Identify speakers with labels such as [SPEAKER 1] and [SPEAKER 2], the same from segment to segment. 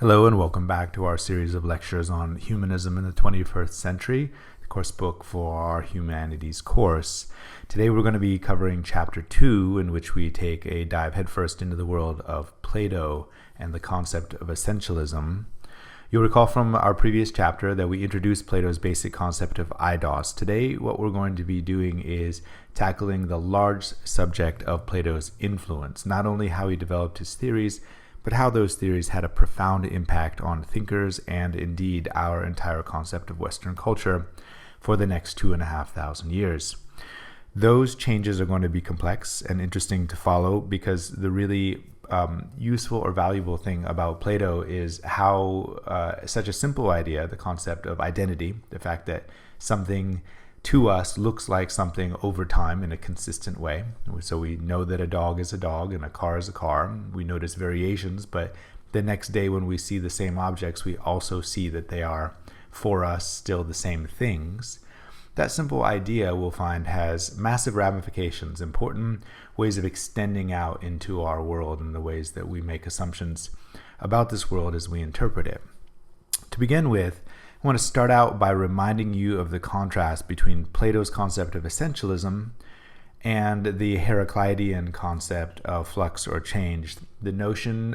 [SPEAKER 1] Hello and welcome back to our series of lectures on Humanism in the 21st Century, the course book for our Humanities course. Today we're going to be covering Chapter 2, in which we take a dive headfirst into the world of Plato and the concept of essentialism. You'll recall from our previous chapter that we introduced Plato's basic concept of eidos. Today what we're going to be doing is tackling the large subject of Plato's influence, not only how he developed his theories, but how those theories had a profound impact on thinkers and indeed our entire concept of Western culture for the next 2,500 years. Those changes are going to be complex and interesting to follow because the really useful or valuable thing about Plato is how such a simple idea, the concept of identity, the fact that something to us looks like something over time in a consistent way. So we know that a dog is a dog and a car is a car. We notice variations, but the next day when we see the same objects, we also see that they are, for us, still the same things. That simple idea, we'll find, has massive ramifications, important ways of extending out into our world and the ways that we make assumptions about this world as we interpret it. To begin with, I want to start out by reminding you of the contrast between Plato's concept of essentialism and the Heraclitean concept of flux or change. The notion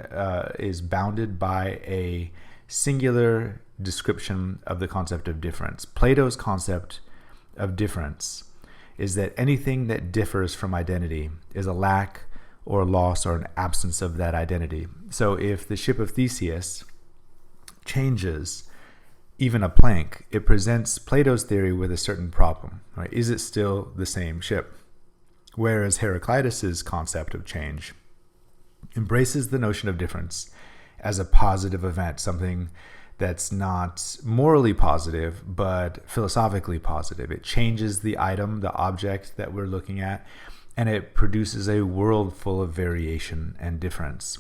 [SPEAKER 1] is bounded by a singular description of the concept of difference. Plato's concept of difference is that anything that differs from identity is a lack or a loss or an absence of that identity. So if the ship of Theseus changes even a plank, it presents Plato's theory with a certain problem, right? Is it still the same ship? Whereas Heraclitus's concept of change embraces the notion of difference as a positive event, something that's not morally positive, but philosophically positive. It changes the item, the object that we're looking at, and it produces a world full of variation and difference.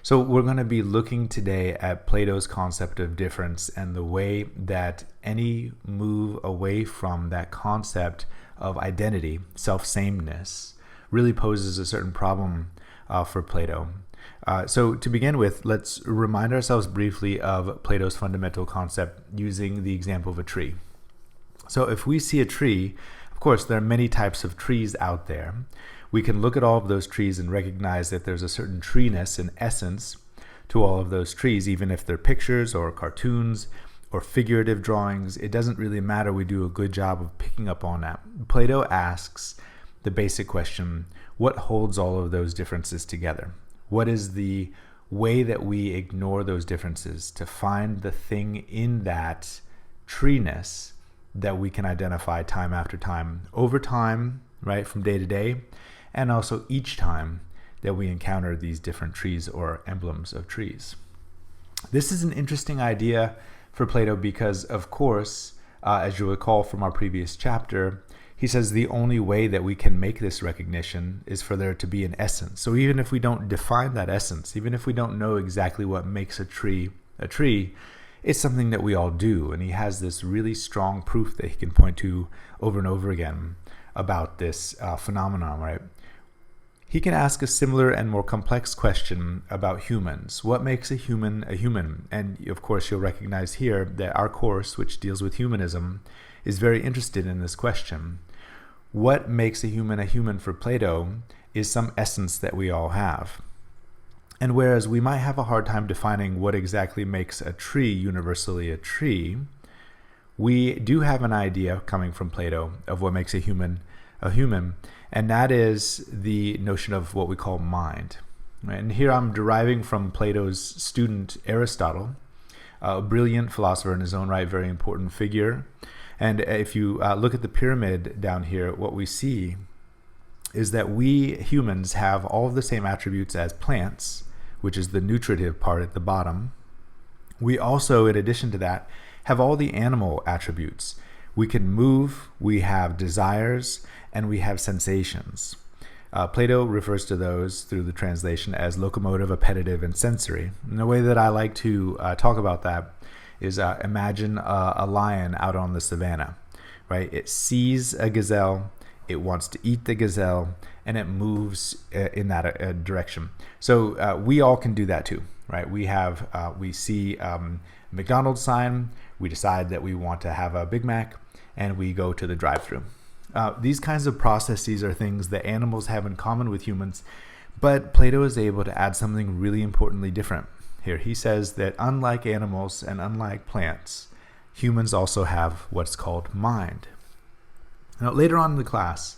[SPEAKER 1] So we're going to be looking today at Plato's concept of difference and the way that any move away from that concept of identity, self-sameness, really poses a certain problem for Plato. So to begin with, let's remind ourselves briefly of Plato's fundamental concept using the example of a tree. So if we see a tree, of course, there are many types of trees out there. We can look at all of those trees and recognize that there's a certain treeness and essence to all of those trees, even if they're pictures or cartoons or figurative drawings. It doesn't really matter. We do a good job of picking up on that. Plato asks the basic question, what holds all of those differences together? What is the way that we ignore those differences to find the thing in that treeness that we can identify time after time, over time, right, from day to day, and also each time that we encounter these different trees or emblems of trees. This is an interesting idea for Plato because, of course, as you'll recall from our previous chapter, he says the only way that we can make this recognition is for there to be an essence. So even if we don't define that essence, even if we don't know exactly what makes a tree, it's something that we all do. And he has this really strong proof that he can point to over and over again about this phenomenon, right? He can ask a similar and more complex question about humans. What makes a human a human? And of course, you'll recognize here that our course, which deals with humanism, is very interested in this question. What makes a human for Plato is some essence that we all have. And whereas we might have a hard time defining what exactly makes a tree universally a tree, we do have an idea coming from Plato of what makes a human, and that is the notion of what we call mind. And here I'm deriving from Plato's student Aristotle, a brilliant philosopher in his own right, very important figure. And if you look at the pyramid down here, what we see is that we humans have all of the same attributes as plants, which is the nutritive part at the bottom. We also, in addition to that, have all the animal attributes. We can move, we have desires, and we have sensations. Plato refers to those through the translation as locomotive, appetitive, and sensory. And the way that I like to talk about that is imagine a lion out on the savannah, right? It sees a gazelle, it wants to eat the gazelle, and it moves in that direction. So we all can do that too, right? We see McDonald's sign, we decide that we want to have a Big Mac, and we go to the drive-thru. These kinds of processes are things that animals have in common with humans, but Plato is able to add something really importantly different. Here he says that unlike animals and unlike plants, humans also have what's called mind. Now, later on in the class,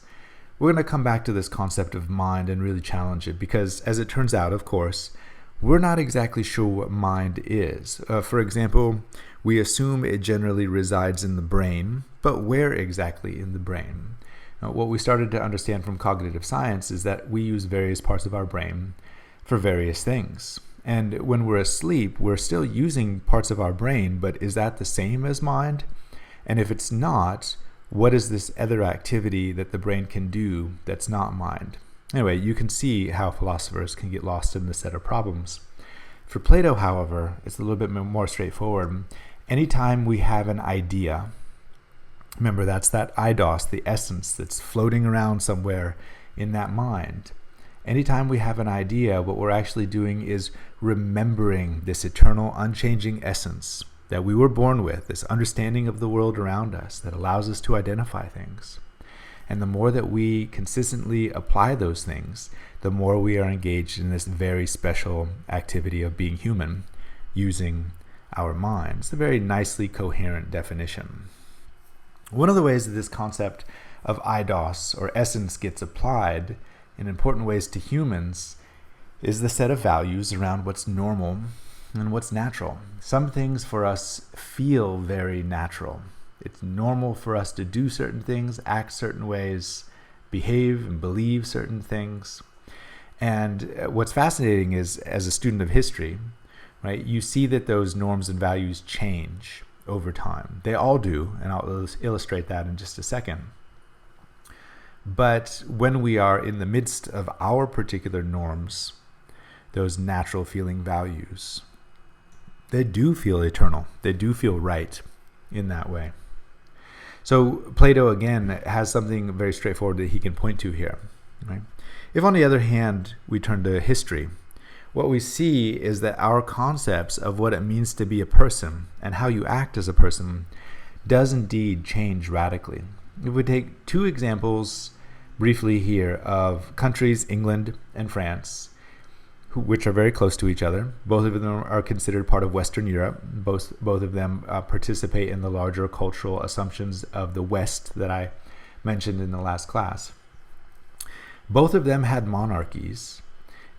[SPEAKER 1] we're going to come back to this concept of mind and really challenge it, because as it turns out, of course, we're not exactly sure what mind is. For example, we assume it generally resides in the brain, but where exactly in the brain? Now, what we started to understand from cognitive science is that we use various parts of our brain for various things. And when we're asleep, we're still using parts of our brain, but is that the same as mind? And if it's not, what is this other activity that the brain can do that's not mind? Anyway, you can see how philosophers can get lost in this set of problems. For Plato, however, it's a little bit more straightforward. Anytime we have an idea, remember that's that eidos, the essence that's floating around somewhere in that mind. Anytime we have an idea, what we're actually doing is remembering this eternal, unchanging essence that we were born with, this understanding of the world around us that allows us to identify things. And the more that we consistently apply those things, the more we are engaged in this very special activity of being human, using our minds. It's a very nicely coherent definition. One of the ways that this concept of eidos, or essence, gets applied in important ways to humans is the set of values around what's normal and what's natural. Some things for us feel very natural. It's normal for us to do certain things, act certain ways, behave and believe certain things. And what's fascinating is, as a student of history, right, you see that those norms and values change over time. They all do, and I'll illustrate that in just a second. But when we are in the midst of our particular norms, those natural feeling values, they do feel eternal. They do feel right in that way. So Plato, again, has something very straightforward that he can point to here. Right? If, on the other hand, we turn to history, what we see is that our concepts of what it means to be a person and how you act as a person does indeed change radically. If we take two examples briefly here of countries, England and France, which are very close to each other. Both of them are considered part of Western Europe. Both of them participate in the larger cultural assumptions of the West that I mentioned in the last class. Both of them had monarchies,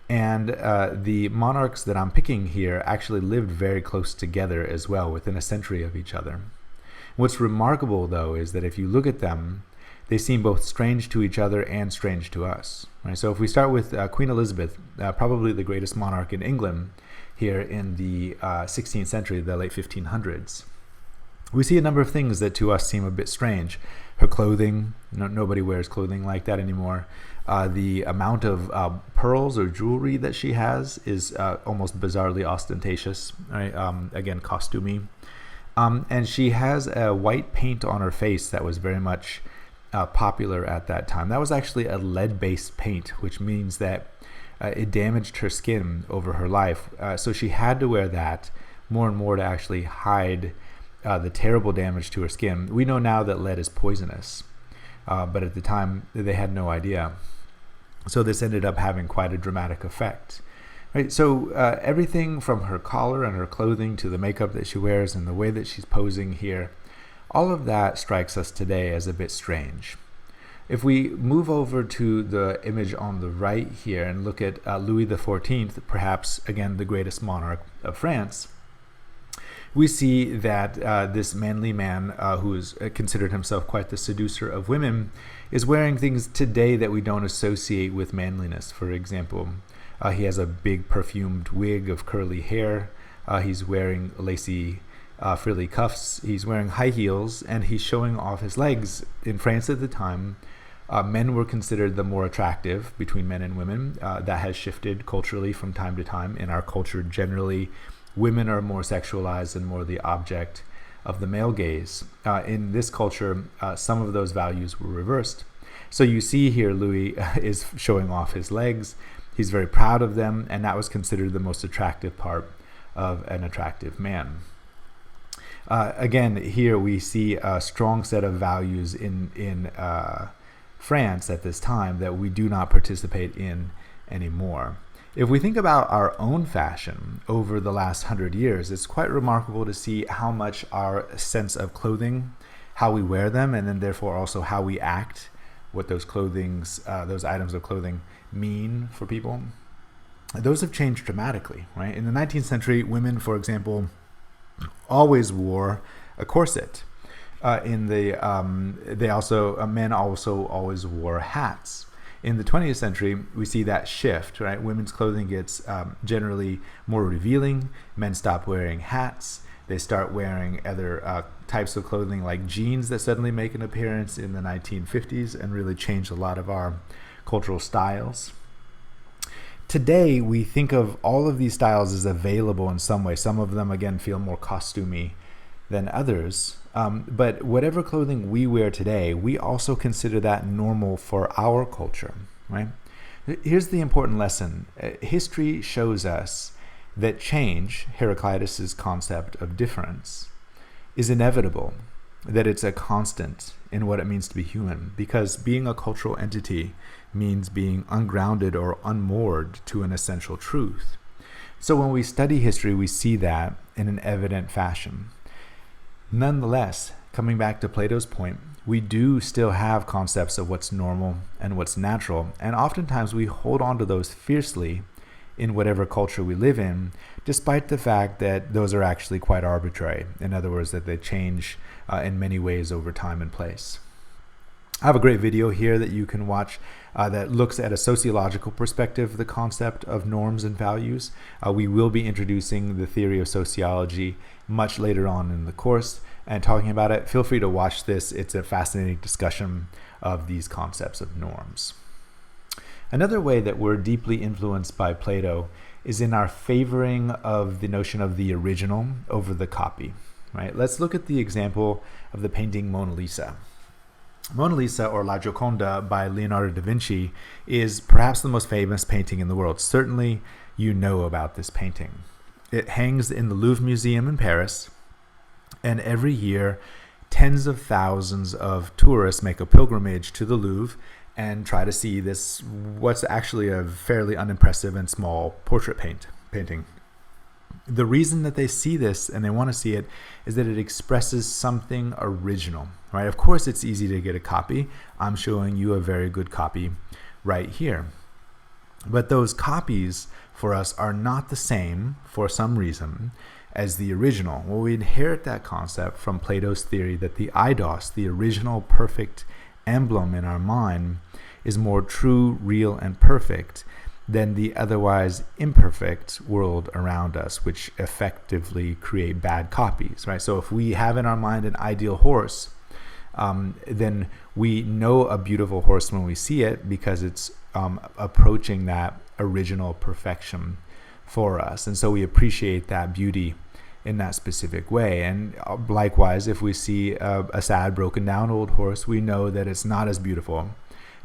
[SPEAKER 1] and the monarchs that I'm picking here actually lived very close together as well, within a century of each other. What's remarkable, though, is that if you look at them, they seem both strange to each other and strange to us. Right? So if we start with Queen Elizabeth, probably the greatest monarch in England here in the 16th century, the late 1500s, we see a number of things that to us seem a bit strange. Her clothing, nobody wears clothing like that anymore. The amount of pearls or jewelry that she has is almost bizarrely ostentatious, right? Again, costumey. And she has a white paint on her face that was very much popular at that time. That was actually a lead-based paint, which means that it damaged her skin over her life. So she had to wear that more and more to actually hide the terrible damage to her skin. We know now that lead is poisonous, but at the time they had no idea. So this ended up having quite a dramatic effect. Right? So everything from her collar and her clothing to the makeup that she wears and the way that she's posing here, all of that strikes us today as a bit strange. If we move over to the image on the right here and look at Louis XIV, perhaps, again, the greatest monarch of France, we see that this manly man who has considered himself quite the seducer of women is wearing things today that we don't associate with manliness. For example, he has a big perfumed wig of curly hair. He's wearing lacy frilly cuffs. He's wearing high heels, and he's showing off his legs. In France at the time, men were considered the more attractive between men and women. That has shifted culturally from time to time. In our culture, generally, women are more sexualized and more the object of the male gaze. In this culture, some of those values were reversed. So you see here Louis is showing off his legs. He's very proud of them, and that was considered the most attractive part of an attractive man. Again, here we see a strong set of values in France at this time that we do not participate in anymore. If we think about our own fashion over the last 100 years, it's quite remarkable to see how much our sense of clothing, how we wear them, and then therefore also how we act, what those items of clothing mean for people. Those have changed dramatically, right? In the 19th century, women, for example, always wore a corset. Men also always wore hats. In the 20th century, we see that shift, right? Women's clothing gets generally more revealing. Men stop wearing hats. They start wearing other types of clothing like jeans that suddenly make an appearance in the 1950s and really change a lot of our cultural styles. Today, we think of all of these styles as available in some way. Some of them, again, feel more costumey than others. But whatever clothing we wear today, we also consider that normal for our culture, right? Here's the important lesson. History shows us that change, Heraclitus's concept of difference, is inevitable, that it's a constant in what it means to be human, because being a cultural entity means being ungrounded or unmoored to an essential truth. So when we study history, we see that in an evident fashion. Nonetheless, coming back to Plato's point, we do still have concepts of what's normal and what's natural, and oftentimes we hold on to those fiercely in whatever culture we live in, despite the fact that those are actually quite arbitrary. In other words, that they change in many ways over time and place. I have a great video here that you can watch that looks at a sociological perspective of the concept of norms and values. We will be introducing the theory of sociology much later on in the course and talking about it. Feel free to watch this. It's a fascinating discussion of these concepts of norms. Another way that we're deeply influenced by Plato is in our favoring of the notion of the original over the copy. Right? Let's look at the example of the painting Mona Lisa. Mona Lisa, or La Gioconda by Leonardo da Vinci, is perhaps the most famous painting in the world. Certainly you know about this painting. It hangs in the Louvre Museum in Paris, and every year tens of thousands of tourists make a pilgrimage to the Louvre and try to see this, what's actually a fairly unimpressive and small portrait painting. The reason that they see this and they want to see it is that it expresses something original, right? Of course, it's easy to get a copy. I'm showing you a very good copy right here. But those copies for us are not the same, for some reason, as the original. Well, we inherit that concept from Plato's theory that the eidos, the original perfect emblem in our mind, is more true, real, and perfect than the otherwise imperfect world around us, which effectively create bad copies, right? So if we have in our mind an ideal horse, then we know a beautiful horse when we see it because it's approaching that original perfection for us. And so we appreciate that beauty in that specific way. And likewise, if we see a sad, broken down old horse, we know that it's not as beautiful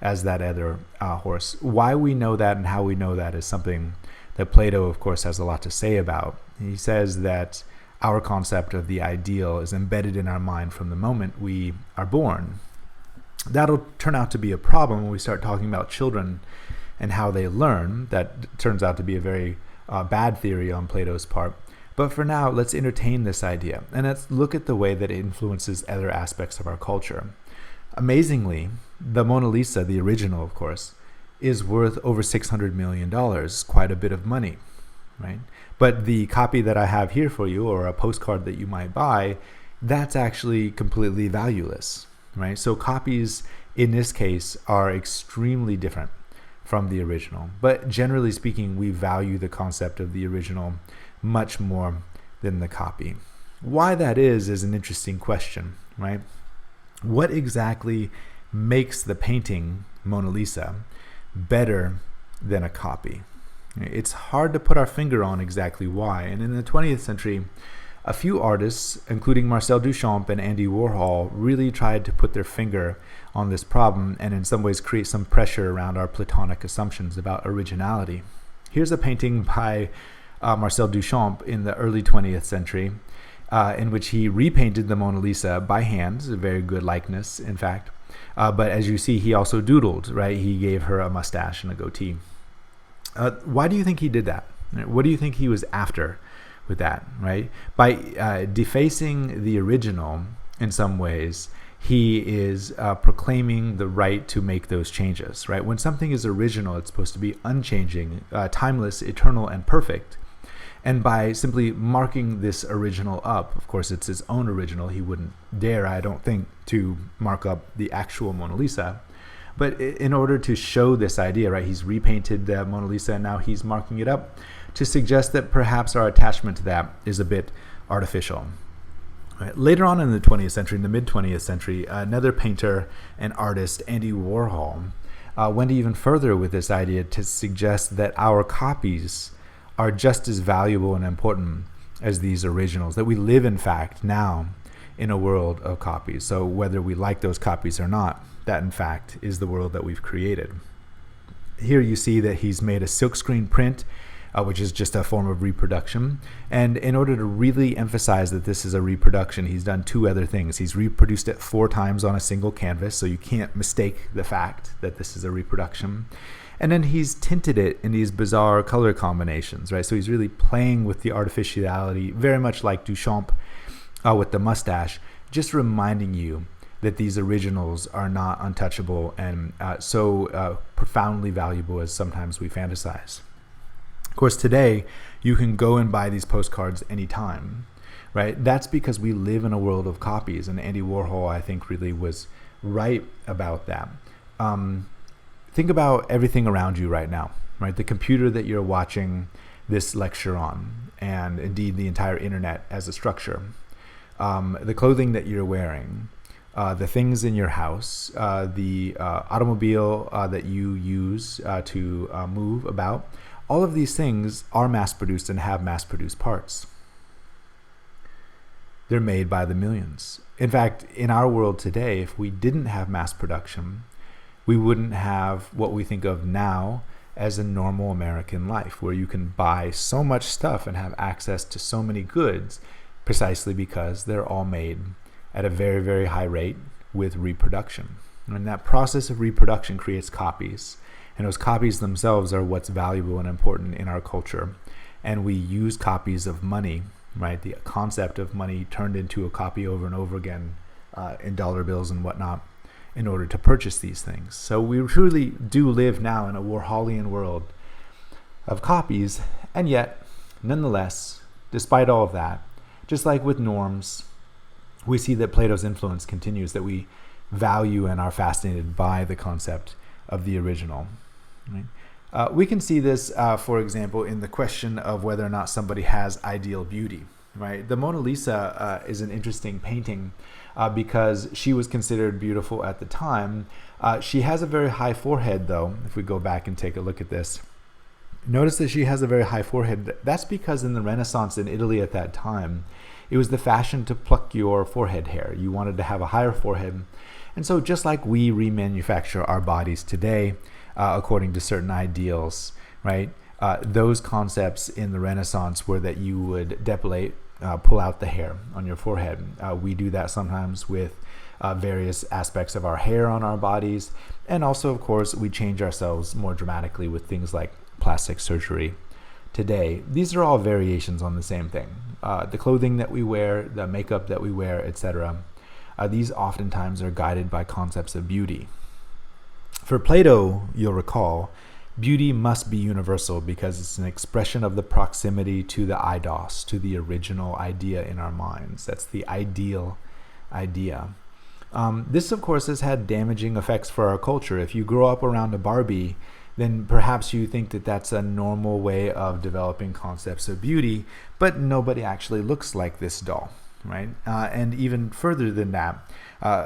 [SPEAKER 1] as that other horse. Why we know that and how we know that is something that Plato, of course, has a lot to say about. He says that our concept of the ideal is embedded in our mind from the moment we are born. That'll turn out to be a problem when we start talking about children and how they learn. That turns out to be a very bad theory on Plato's part. But for now, let's entertain this idea, and let's look at the way that it influences other aspects of our culture. Amazingly, the Mona Lisa, the original, of course, is worth over $600 million, quite a bit of money, right? But the copy that I have here for you, or a postcard that you might buy, that's actually completely valueless, right? So copies, in this case, are extremely different from the original. But generally speaking, we value the concept of the original much more than the copy. Why that is an interesting question, right? What exactly makes the painting Mona Lisa better than a copy? It's hard to put our finger on exactly why. And in the 20th century, a few artists, including Marcel Duchamp and Andy Warhol, really tried to put their finger on this problem and in some ways create some pressure around our Platonic assumptions about originality. Here's a painting by Marcel Duchamp, in the early 20th century, in which he repainted the Mona Lisa by hand, a very good likeness, in fact. But as you see, he also doodled, right? He gave her a mustache and a goatee. Why do you think he did that? What do you think he was after with that, right? By defacing the original in some ways, he is proclaiming the right to make those changes, right? When something is original, it's supposed to be unchanging, timeless, eternal, and perfect. And by simply marking this original up, of course, it's his own original. He wouldn't dare, I don't think, to mark up the actual Mona Lisa. But in order to show this idea, right, he's repainted the Mona Lisa and now he's marking it up to suggest that perhaps our attachment to that is a bit artificial. Right. Later on in the 20th century, in the mid-20th century, another painter and artist, Andy Warhol, went even further with this idea to suggest that our copies are just as valuable and important as these originals, that we live, in fact, now in a world of copies. So whether we like those copies or not, that, in fact, is the world that we've created. Here you see that he's made a silkscreen print, which is just a form of reproduction. And in order to really emphasize that this is a reproduction, he's done two other things. He's reproduced it 4 times on a single canvas, so you can't mistake the fact that this is a reproduction. And then he's tinted it in these bizarre color combinations, right? So he's really playing with the artificiality, very much like Duchamp with the mustache, just reminding you that these originals are not untouchable and so profoundly valuable as sometimes we fantasize. Of course, today, you can go and buy these postcards anytime, right? That's because we live in a world of copies, and Andy Warhol, I think, really was right about that. Think about everything around you right now, right? The computer that you're watching this lecture on, and indeed the entire internet as a structure. The clothing that you're wearing, the things in your house, the automobile that you use to move about. All of these things are mass-produced and have mass-produced parts. They're made by the millions. In fact, in our world today, if we didn't have mass production, we wouldn't have what we think of now as a normal American life, where you can buy so much stuff and have access to so many goods precisely because they're all made at a very, very high rate with reproduction. And that process of reproduction creates copies. And those copies themselves are what's valuable and important in our culture. And we use copies of money, right? The concept of money turned into a copy over and over again in dollar bills and whatnot in order to purchase these things. So we truly do live now in a Warholian world of copies. And yet, nonetheless, despite all of that, just like with norms, we see that Plato's influence continues, that we value and are fascinated by the concept of the original. Right? We can see this, for example, in the question of whether or not somebody has ideal beauty. Right? The Mona Lisa is an interesting painting because she was considered beautiful at the time. She has a very high forehead, though. If we go back and take a look at this, notice that she has a very high forehead. That's because in the Renaissance in Italy at that time, it was the fashion to pluck your forehead hair. You wanted to have a higher forehead. And so just like we remanufacture our bodies today, according to certain ideals, right? Those concepts in the Renaissance were that you would depilate, pull out the hair on your forehead. We do that sometimes with various aspects of our hair on our bodies. And also, of course, we change ourselves more dramatically with things like plastic surgery today. These are all variations on the same thing. The clothing that we wear, the makeup that we wear, etc. These oftentimes are guided by concepts of beauty. For Plato, you'll recall, beauty must be universal because it's an expression of the proximity to the eidos, to the original idea in our minds. That's the ideal idea. This, of course, has had damaging effects for our culture. If you grow up around a Barbie, then perhaps you think that that's a normal way of developing concepts of beauty, but nobody actually looks like this doll, right? And even further than that,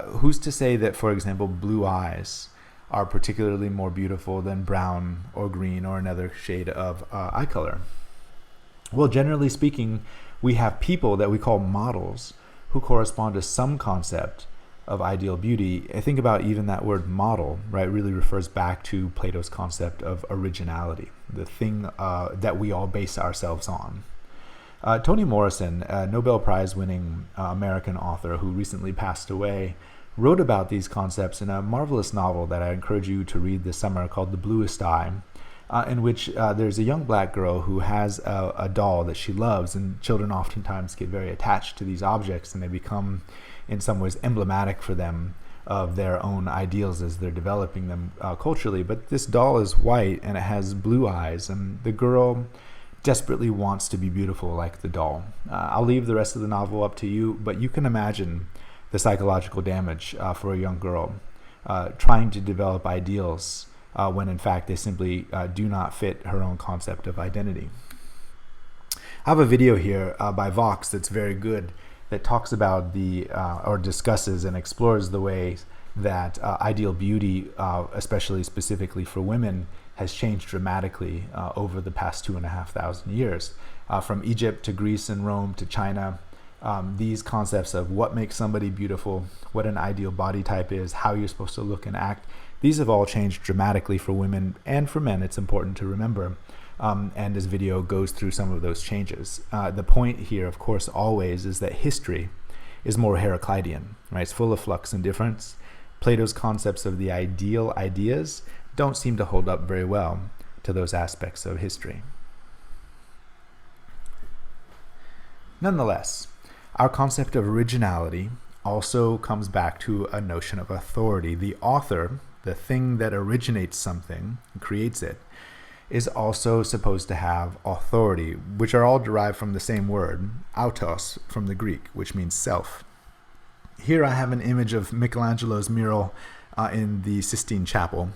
[SPEAKER 1] who's to say that, for example, blue eyes are particularly more beautiful than brown or green or another shade of eye color? Well, generally speaking, we have people that we call models who correspond to some concept of ideal beauty, I think about even that word model, right, really refers back to Plato's concept of originality, the thing that we all base ourselves on. Toni Morrison, a Nobel Prize winning American author who recently passed away, wrote about these concepts in a marvelous novel that I encourage you to read this summer called The Bluest Eye, in which there's a young black girl who has a doll that she loves, and children oftentimes get very attached to these objects, and they become in some ways emblematic for them of their own ideals as they're developing them culturally. But this doll is white and it has blue eyes, and the girl desperately wants to be beautiful like the doll. I'll leave the rest of the novel up to you, but you can imagine the psychological damage for a young girl trying to develop ideals when in fact they simply do not fit her own concept of identity. I have a video here by Vox that's very good, that talks about or discusses and explores the ways that ideal beauty, especially specifically for women, has changed dramatically over the past 2,500 years. From Egypt to Greece and Rome to China, these concepts of what makes somebody beautiful, what an ideal body type is, how you're supposed to look and act, these have all changed dramatically for women and for men. It's important to remember. And this video goes through some of those changes. The point here, of course, always is that history is more Heraclitean, right? It's full of flux and difference. Plato's concepts of the ideal ideas don't seem to hold up very well to those aspects of history. Nonetheless, our concept of originality also comes back to a notion of authority. The author, the thing that originates something and creates it, is also supposed to have authority, which are all derived from the same word, autos, from the Greek, which means self. Here I have an image of Michelangelo's mural in the Sistine Chapel,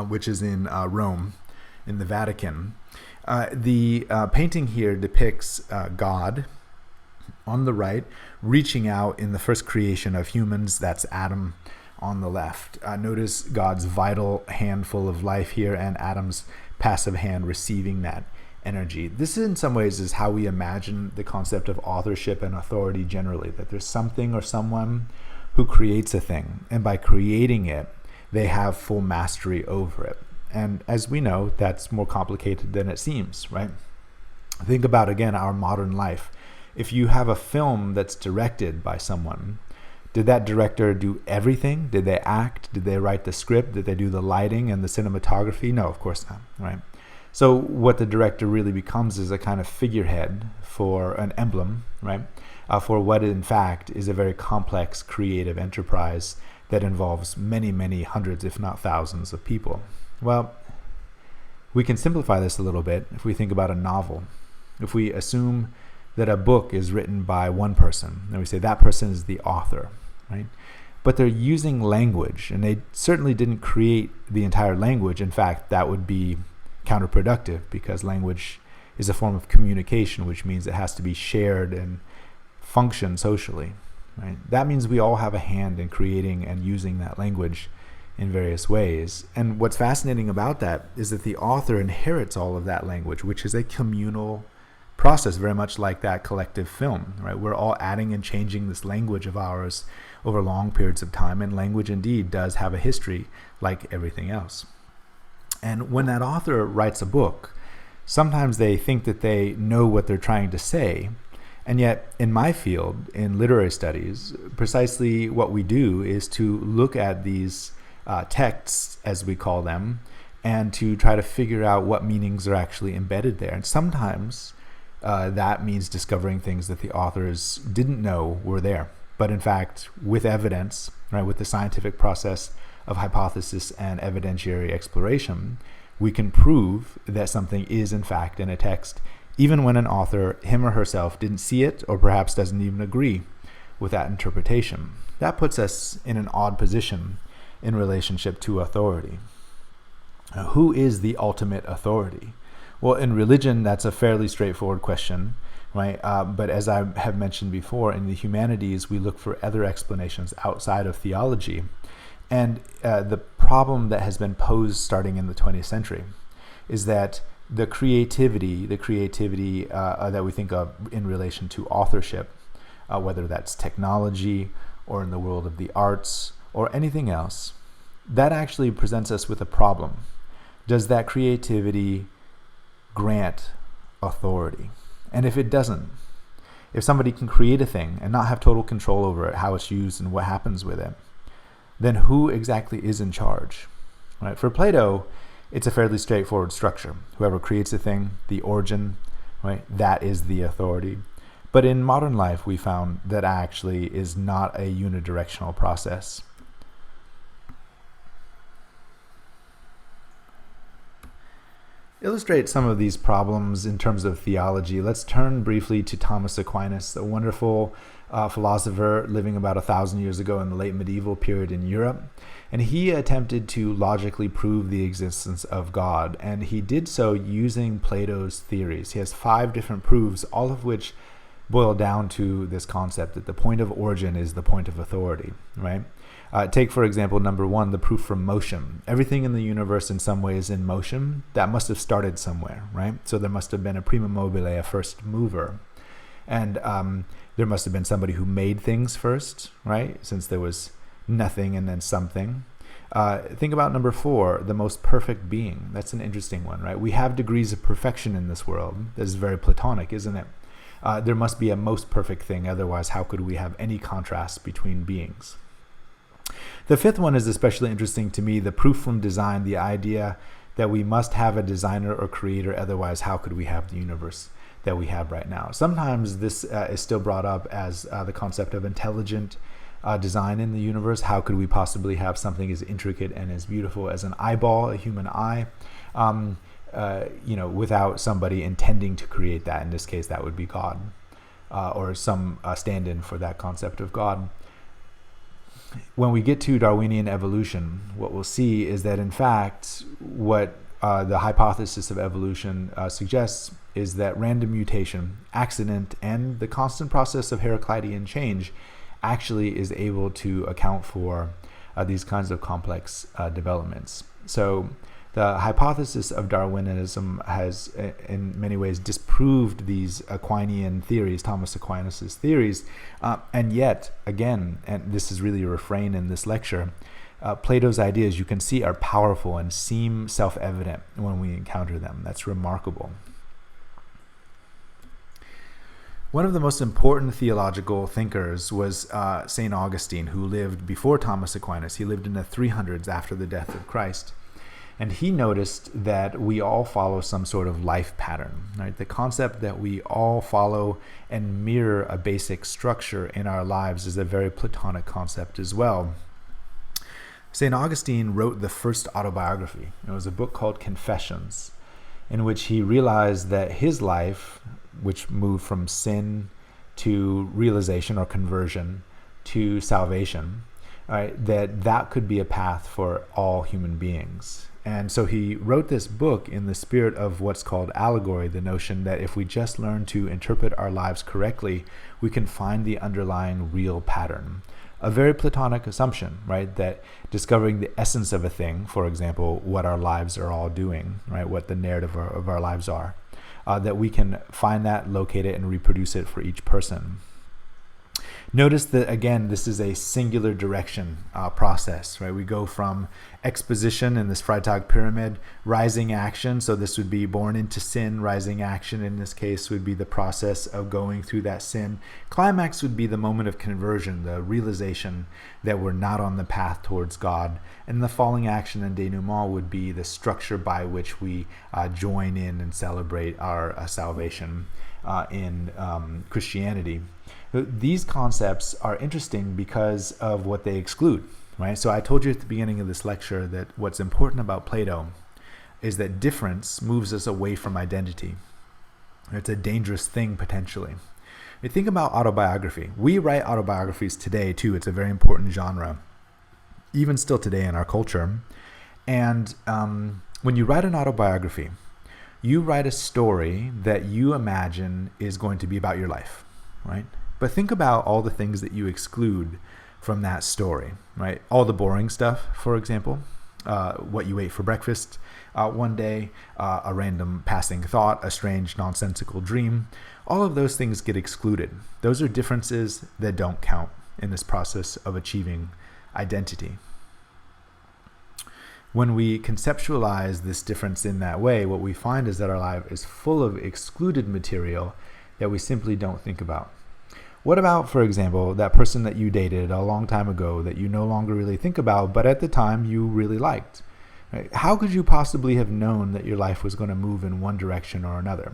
[SPEAKER 1] which is in Rome, in the Vatican. The painting here depicts God on the right, reaching out in the first creation of humans. That's Adam on the left. Notice God's vital handful of life here and Adam's passive hand receiving that energy. This in some ways is how we imagine the concept of authorship and authority generally, that there's something or someone who creates a thing, and by creating it, they have full mastery over it. And as we know, that's more complicated than it seems, right? Think about, again, our modern life. If you have a film that's directed by someone, did that director do everything? Did they act? Did they write the script? Did they do the lighting and the cinematography? No, of course not, right? So what the director really becomes is a kind of figurehead for an emblem, right? For what in fact is a very complex creative enterprise that involves many, many hundreds, if not thousands of people. Well, we can simplify this a little bit if we think about a novel. If we assume that a book is written by one person, and we say that person is the author, right? But they're using language, and they certainly didn't create the entire language. In fact, that would be counterproductive, because language is a form of communication, which means it has to be shared and function socially, right? That means we all have a hand in creating and using that language in various ways. And what's fascinating about that is that the author inherits all of that language, which is a communal process, very much like that collective film, right? We're all adding and changing this language of ours over long periods of time, and language indeed does have a history like everything else. And when that author writes a book, sometimes they think that they know what they're trying to say, and yet in my field, in literary studies, precisely what we do is to look at these texts, as we call them, and to try to figure out what meanings are actually embedded there. And sometimes that means discovering things that the authors didn't know were there. But in fact, with evidence, right, with the scientific process of hypothesis and evidentiary exploration, we can prove that something is in fact in a text, even when an author, him or herself, didn't see it, or perhaps doesn't even agree with that interpretation. That puts us in an odd position in relationship to authority. Who is the ultimate authority? Well, in religion, that's a fairly straightforward question, right? But as I have mentioned before, in the humanities, we look for other explanations outside of theology. And the problem that has been posed starting in the 20th century is that the creativity that we think of in relation to authorship, whether that's technology or in the world of the arts, or anything else, that actually presents us with a problem. Does that creativity grant authority? And if it doesn't, if somebody can create a thing and not have total control over it, how it's used and what happens with it, then who exactly is in charge? Right? For Plato, it's a fairly straightforward structure. Whoever creates a thing, the origin, right, that is the authority. But in modern life, we found that actually is not a unidirectional process. Illustrate some of these problems in terms of theology, let's turn briefly to Thomas Aquinas, a wonderful philosopher living about 1,000 years ago in the late medieval period in Europe. And he attempted to logically prove the existence of God. And he did so using Plato's theories. He has 5 different proofs, all of which boil down to this concept that the point of origin is the point of authority, right? Take, for example, number 1, the proof from motion. Everything in the universe in some way is in motion. That must have started somewhere, right? So there must have been a prima mobile, a first mover. And there must have been somebody who made things first, right? Since there was nothing and then something. Think about number 4, the most perfect being. That's an interesting one, right? We have degrees of perfection in this world. This is very Platonic, isn't it? There must be a most perfect thing. Otherwise, how could we have any contrast between beings? The 5th one is especially interesting to me, the proof from design, the idea that we must have a designer or creator, otherwise how could we have the universe that we have right now? Sometimes this is still brought up as the concept of intelligent design in the universe. How could we possibly have something as intricate and as beautiful as an eyeball, a human eye, without somebody intending to create that? In this case, that would be God, or some stand-in for that concept of God. When we get to Darwinian evolution, what we'll see is that, in fact, what the hypothesis of evolution suggests is that random mutation, accident, and the constant process of Heraclitean change actually is able to account for these kinds of complex developments. So the hypothesis of Darwinism has in many ways disproved these Aquinian theories, Thomas Aquinas' theories, and yet, again, and this is really a refrain in this lecture, Plato's ideas, you can see, are powerful and seem self-evident when we encounter them. That's remarkable. One of the most important theological thinkers was St. Augustine, who lived before Thomas Aquinas. He lived in the 300s after the death of Christ. And he noticed that we all follow some sort of life pattern, right? The concept that we all follow and mirror a basic structure in our lives is a very Platonic concept as well. St. Augustine wrote the first autobiography. It was a book called Confessions, in which he realized that his life, which moved from sin to realization or conversion to salvation, right, that could be a path for all human beings. And so he wrote this book in the spirit of what's called allegory, the notion that if we just learn to interpret our lives correctly, we can find the underlying real pattern. A very Platonic assumption, right, that discovering the essence of a thing, for example, what our lives are all doing, right, what the narrative of our lives are, that we can find that, locate it, and reproduce it for each person. Notice that, again, this is a singular direction process, right? We go from exposition in this Freytag pyramid, rising action, so this would be born into sin. Rising action in this case would be the process of going through that sin. Climax would be the moment of conversion, the realization that we're not on the path towards God. And the falling action and denouement would be the structure by which we join in and celebrate our salvation in Christianity. These concepts are interesting because of what they exclude, right? So I told you at the beginning of this lecture that what's important about Plato is that difference moves us away from identity. It's a dangerous thing, potentially. Think about autobiography. We write autobiographies today, too. It's a very important genre, even still today in our culture. And when you write an autobiography, you write a story that you imagine is going to be about your life, right? But think about all the things that you exclude from that story, right? All the boring stuff, for example, what you ate for breakfast one day, a random passing thought, a strange nonsensical dream. All of those things get excluded. Those are differences that don't count, in this process of achieving identity. When we conceptualize this difference in that way, what we find is that our life is full of excluded material that we simply don't think about. What about, for example, that person that you dated a long time ago that you no longer really think about, but at the time you really liked? Right? How could you possibly have known that your life was going to move in one direction or another?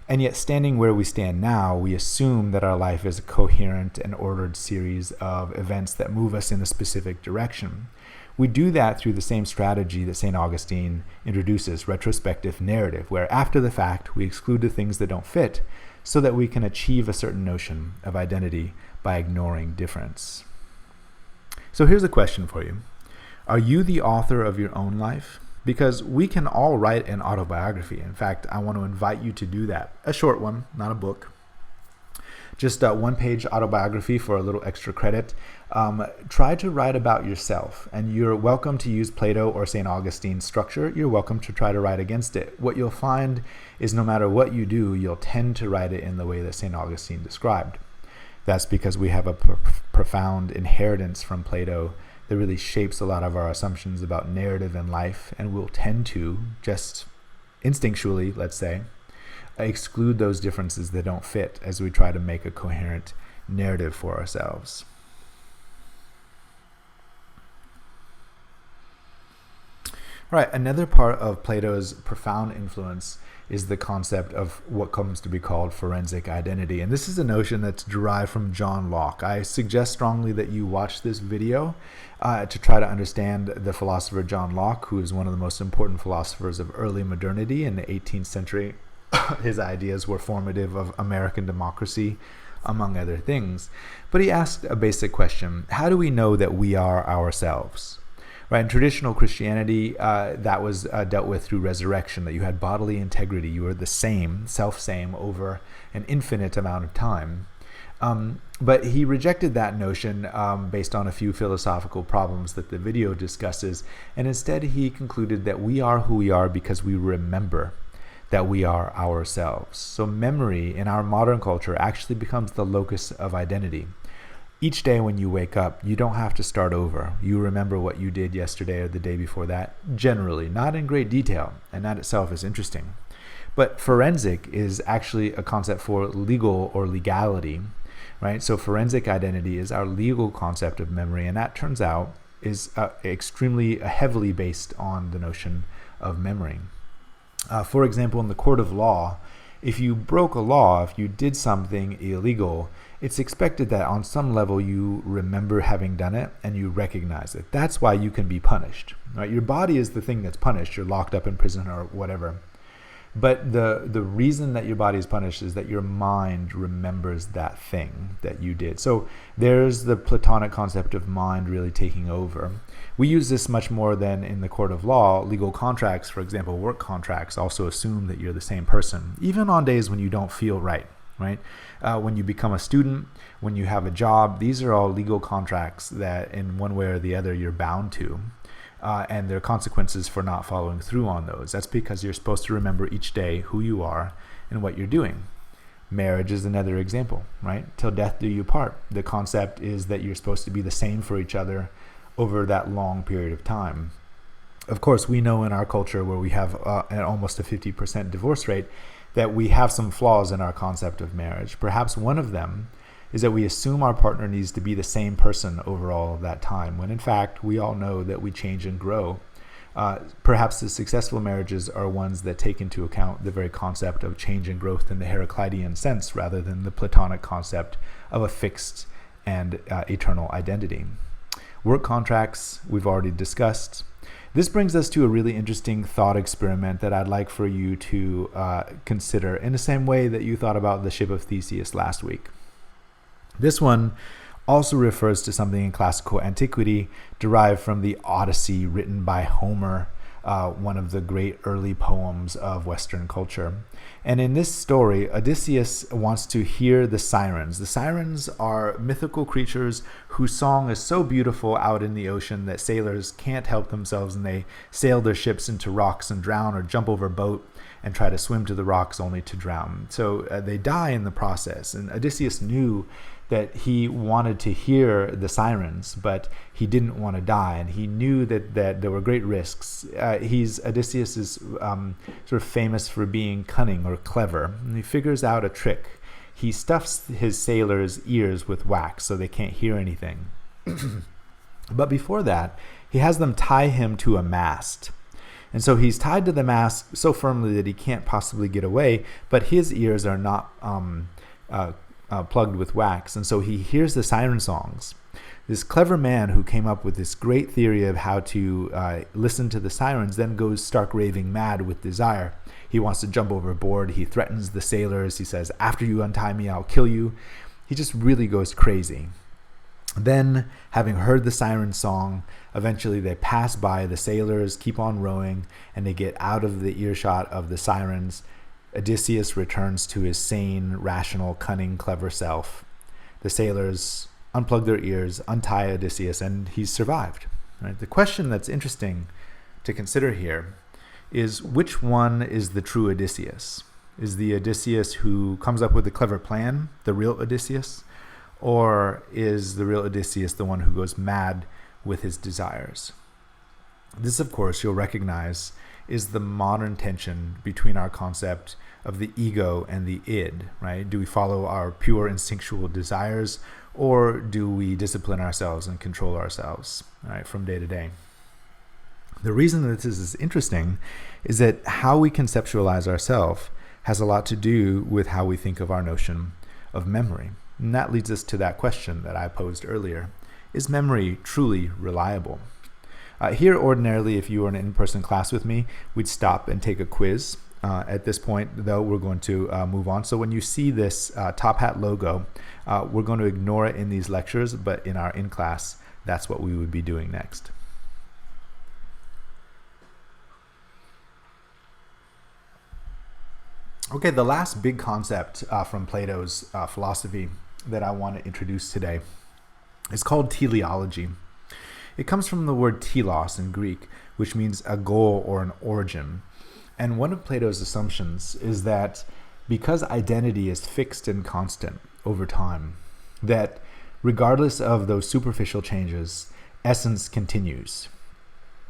[SPEAKER 1] And yet, standing where we stand now, we assume that our life is a coherent and ordered series of events that move us in a specific direction. We do that through the same strategy that St. Augustine introduces, retrospective narrative, where after the fact we exclude the things that don't fit so that we can achieve a certain notion of identity by ignoring difference. So here's a question for you. Are you the author of your own life? Because we can all write an autobiography. In fact, I want to invite you to do that. A short one, not a book. Just a one-page autobiography for a little extra credit. Try to write about yourself, and you're welcome to use Plato or St. Augustine's structure. You're welcome to try to write against it. What you'll find is no matter what you do, you'll tend to write it in the way that St. Augustine described. That's because we have a profound inheritance from Plato that really shapes a lot of our assumptions about narrative and life, and we'll tend to, just instinctually, let's say, exclude those differences that don't fit as we try to make a coherent narrative for ourselves. All right, another part of Plato's profound influence is the concept of what comes to be called forensic identity. And this is a notion that's derived from John Locke. I suggest strongly that you watch this video to try to understand the philosopher John Locke, who is one of the most important philosophers of early modernity in the 18th century. His ideas were formative of American democracy, among other things. But he asked a basic question: how do we know that we are ourselves? Right, in traditional Christianity, that was dealt with through resurrection, that you had bodily integrity. You were the same, self-same, over an infinite amount of time. But he rejected that notion based on a few philosophical problems that the video discusses, and instead he concluded that we are who we are because we remember that we are ourselves. So memory in our modern culture actually becomes the locus of identity. Each day when you wake up, you don't have to start over. You remember what you did yesterday or the day before that, generally, not in great detail, and that itself is interesting. But forensic is actually a concept for legal or legality, right? So forensic identity is our legal concept of memory, and that turns out is extremely heavily based on the notion of memory. For example, in the court of law, if you broke a law, if you did something illegal, it's expected that on some level you remember having done it and you recognize it. That's why you can be punished. Right? Your body is the thing that's punished. You're locked up in prison or whatever. But the reason that your body is punished is that your mind remembers that thing that you did. So there's the Platonic concept of mind really taking over. We use this much more than in the court of law. Legal contracts, for example, work contracts, also assume that you're the same person, even on days when you don't feel right? When you become a student, when you have a job, these are all legal contracts that in one way or the other you're bound to. And there are consequences for not following through on those. That's because you're supposed to remember each day who you are and what you're doing. Marriage is another example, right? Till death do you part. The concept is that you're supposed to be the same for each other over that long period of time. Of course, we know in our culture where we have almost a 50% divorce rate that we have some flaws in our concept of marriage. Perhaps one of them is that we assume our partner needs to be the same person over all of that time, when in fact we all know that we change and grow. Perhaps the successful marriages are ones that take into account the very concept of change and growth in the Heraclitean sense, rather than the Platonic concept of a fixed and eternal identity. Work contracts, we've already discussed. This brings us to a really interesting thought experiment that I'd like for you to consider in the same way that you thought about the ship of Theseus last week. This one also refers to something in classical antiquity derived from the Odyssey written by Homer, one of the great early poems of Western culture. And in this story, Odysseus wants to hear the sirens. The sirens are mythical creatures whose song is so beautiful out in the ocean that sailors can't help themselves, and they sail their ships into rocks and drown, or jump over a boat and try to swim to the rocks only to drown. So they die in the process. And Odysseus knew that he wanted to hear the sirens, but he didn't want to die, and he knew that there were great risks. Odysseus is sort of famous for being cunning or clever, and he figures out a trick. He stuffs his sailors' ears with wax so they can't hear anything. But before that, he has them tie him to a mast. And so he's tied to the mast so firmly that he can't possibly get away, but his ears are not plugged with wax. And so he hears the siren songs. This clever man who came up with this great theory of how to listen to the sirens then goes stark raving mad with desire. He wants to jump overboard. He threatens the sailors. He says, "After you untie me, I'll kill you." He just really goes crazy. Then, having heard the siren song, eventually they pass by, the sailors keep on rowing, and they get out of the earshot of the sirens. Odysseus returns to his sane, rational, cunning, clever self. The sailors unplug their ears, untie Odysseus, and he's survived. Right? The question that's interesting to consider here is, which one is the true Odysseus? Is the Odysseus who comes up with a clever plan the real Odysseus? Or is the real Odysseus the one who goes mad with his desires? This, of course, you'll recognize is the modern tension between our concept of the ego and the id, right? Do we follow our pure instinctual desires, or do we discipline ourselves and control ourselves, right, from day to day? The reason that this is interesting is that how we conceptualize ourselves has a lot to do with how we think of our notion of memory. And that leads us to that question that I posed earlier. Is memory truly reliable? Here, ordinarily, if you were in an in-person class with me, we'd stop and take a quiz. At this point, though, we're going to move on. So when you see this Top Hat logo, we're going to ignore it in these lectures, but in our in-class, that's what we would be doing next. Okay, the last big concept from Plato's philosophy that I want to introduce today is called teleology. It comes from the word telos in Greek, which means a goal or an origin. And one of Plato's assumptions is that because identity is fixed and constant over time, that regardless of those superficial changes, essence continues.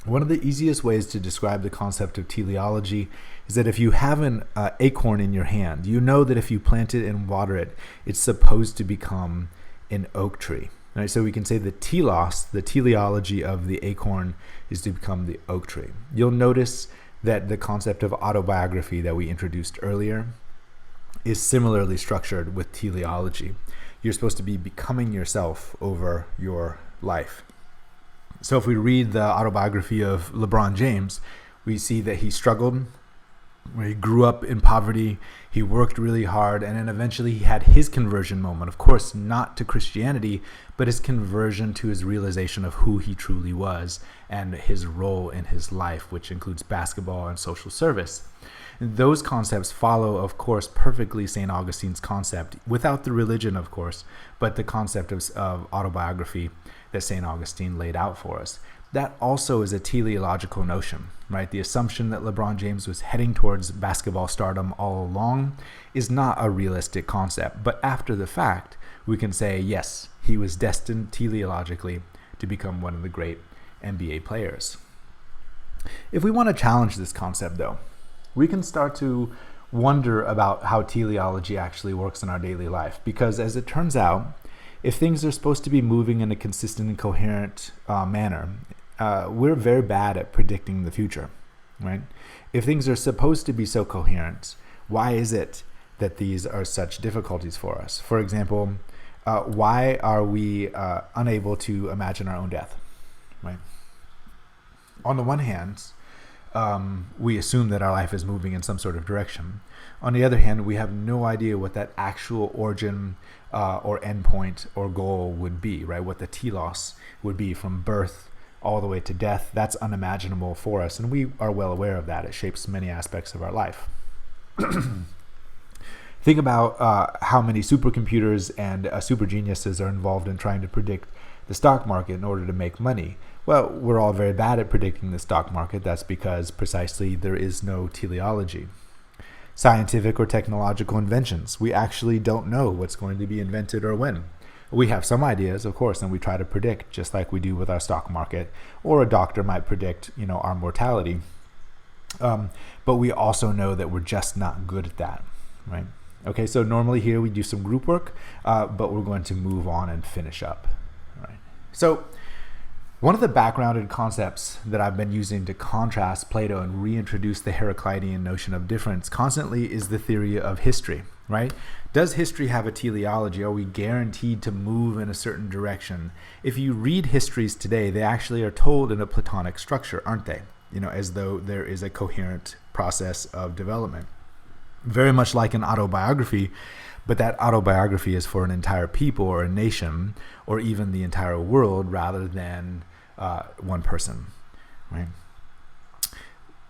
[SPEAKER 1] One of the easiest ways to describe the concept of teleology is that if you have an acorn in your hand, you know that if you plant it and water it, it's supposed to become an oak tree. Right? So we can say the telos, the teleology of the acorn, is to become the oak tree. You'll notice that the concept of autobiography that we introduced earlier is similarly structured with teleology. You're supposed to be becoming yourself over your life. So if we read the autobiography of LeBron James, we see that he struggled, where he grew up in poverty, he worked really hard, and then eventually he had his conversion moment. Of course, not to Christianity, but his conversion to his realization of who he truly was and his role in his life, which includes basketball and social service. And those concepts follow, of course, perfectly St. Augustine's concept, without the religion, of course, but the concept of autobiography that St. Augustine laid out for us. That also is a teleological notion, right? The assumption that LeBron James was heading towards basketball stardom all along is not a realistic concept. But after the fact, we can say, yes, he was destined teleologically to become one of the great NBA players. If we want to challenge this concept, though, we can start to wonder about how teleology actually works in our daily life. Because as it turns out, if things are supposed to be moving in a consistent and coherent manner, we're very bad at predicting the future, right? If things are supposed to be so coherent, why is it that these are such difficulties for us? For example, why are we unable to imagine our own death, right? On the one hand, we assume that our life is moving in some sort of direction. On the other hand, we have no idea what that actual origin or endpoint or goal would be, right? What the telos would be from birth all the way to death. That's unimaginable for us, and we are well aware of that. It shapes many aspects of our life. Think about how many supercomputers and super geniuses are involved in trying to predict the stock market in order to make money. Well, we're all very bad at predicting the stock market. That's because precisely there is no teleology. Scientific or technological inventions, we actually don't know what's going to be invented or when. We have some ideas, of course, and we try to predict, just like we do with our stock market, or a doctor might predict, our mortality. But we also know that we're just not good at that, right? Okay, so normally here we do some group work, but we're going to move on and finish up, right? So one of the backgrounded concepts that I've been using to contrast Plato and reintroduce the Heraclitean notion of difference constantly is the theory of history, right? Does history have a teleology? Are we guaranteed to move in a certain direction? If you read histories today, they actually are told in a Platonic structure, aren't they? As though there is a coherent process of development. Very much like an autobiography, but that autobiography is for an entire people or a nation or even the entire world rather than one person, right?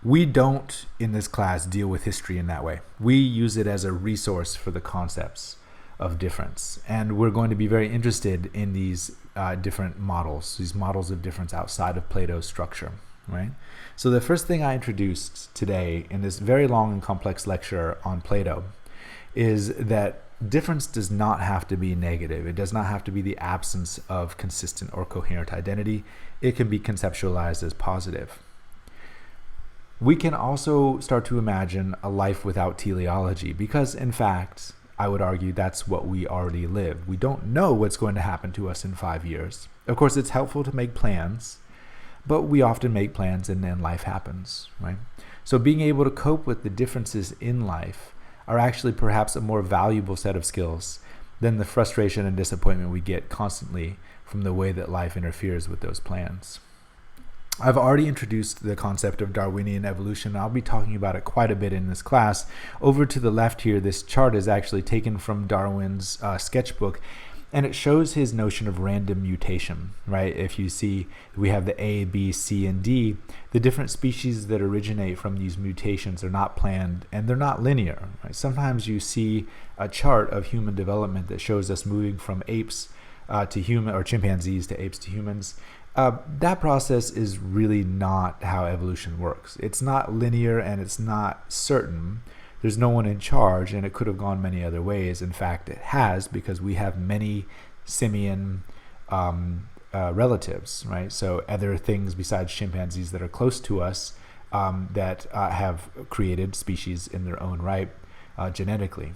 [SPEAKER 1] We don't, in this class, deal with history in that way. We use it as a resource for the concepts of difference. And we're going to be very interested in these different models, these models of difference outside of Plato's structure, right? So the first thing I introduced today in this very long and complex lecture on Plato is that difference does not have to be negative. It does not have to be the absence of consistent or coherent identity. It can be conceptualized as positive. We can also start to imagine a life without teleology because, in fact, I would argue that's what we already live. We don't know what's going to happen to us in 5 years. Of course, it's helpful to make plans, but we often make plans and then life happens, right? So being able to cope with the differences in life are actually perhaps a more valuable set of skills than the frustration and disappointment we get constantly from the way that life interferes with those plans. I've already introduced the concept of Darwinian evolution. I'll be talking about it quite a bit in this class. Over to the left here, this chart is actually taken from Darwin's sketchbook, and it shows his notion of random mutation, right? If you see, we have the A, B, C, and D. The different species that originate from these mutations are not planned, and they're not linear, right? Sometimes you see a chart of human development that shows us moving from apes to human, or chimpanzees to apes to humans. That process is really not how evolution works. It's not linear and it's not certain. There's no one in charge, and it could have gone many other ways. In fact, it has, because we have many simian relatives, right? So other things besides chimpanzees that are close to us that have created species in their own right genetically,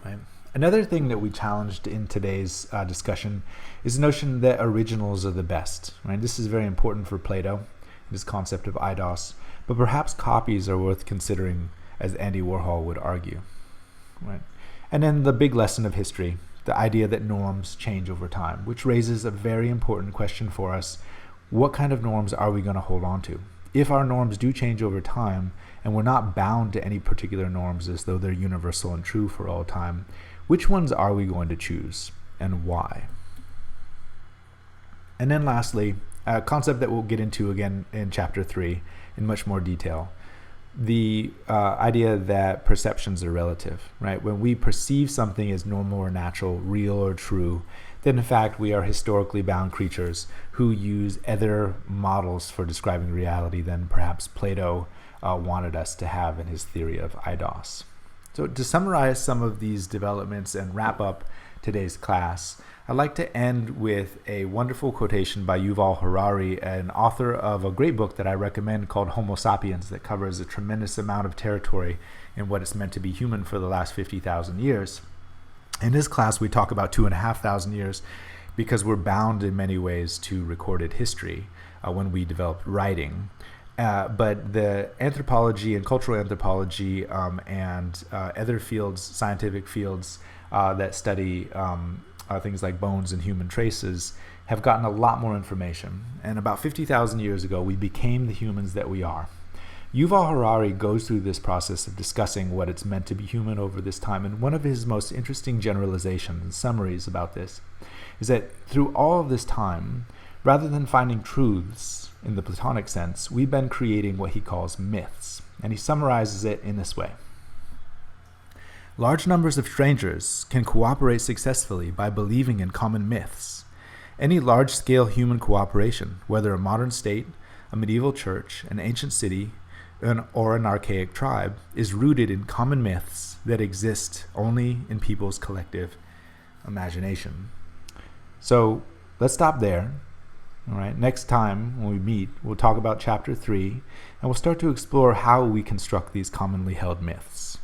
[SPEAKER 1] right? Another thing that we challenged in today's discussion is the notion that originals are the best, right? This is very important for Plato, this concept of eidos, but perhaps copies are worth considering, as Andy Warhol would argue, right? And then the big lesson of history, the idea that norms change over time, which raises a very important question for us. What kind of norms are we going to hold on to? If our norms do change over time, and we're not bound to any particular norms as though they're universal and true for all time, which ones are we going to choose and why? And then lastly, a concept that we'll get into again in chapter 3 in much more detail, the idea that perceptions are relative, right? When we perceive something as normal or natural, real or true, then in fact we are historically bound creatures who use other models for describing reality than perhaps Plato wanted us to have in his theory of eidos. So to summarize some of these developments and wrap up today's class, I'd like to end with a wonderful quotation by Yuval Harari, an author of a great book that I recommend called Homo Sapiens, that covers a tremendous amount of territory in what it's meant to be human for the last 50,000 years. In this class, we talk about 2,500 years because we're bound in many ways to recorded history when we developed writing. But the anthropology and cultural anthropology and other fields, scientific fields that study things like bones and human traces have gotten a lot more information. And about 50,000 years ago, we became the humans that we are. Yuval Harari goes through this process of discussing what it's meant to be human over this time. And one of his most interesting generalizations and summaries about this is that through all of this time, rather than finding truths in the Platonic sense, we've been creating what he calls myths. And he summarizes it in this way. Large numbers of strangers can cooperate successfully by believing in common myths. Any large-scale human cooperation, whether a modern state, a medieval church, an ancient city, or an archaic tribe, is rooted in common myths that exist only in people's collective imagination. So let's stop there. All right. Next time when we meet, we'll talk about chapter 3, and we'll start to explore how we construct these commonly held myths.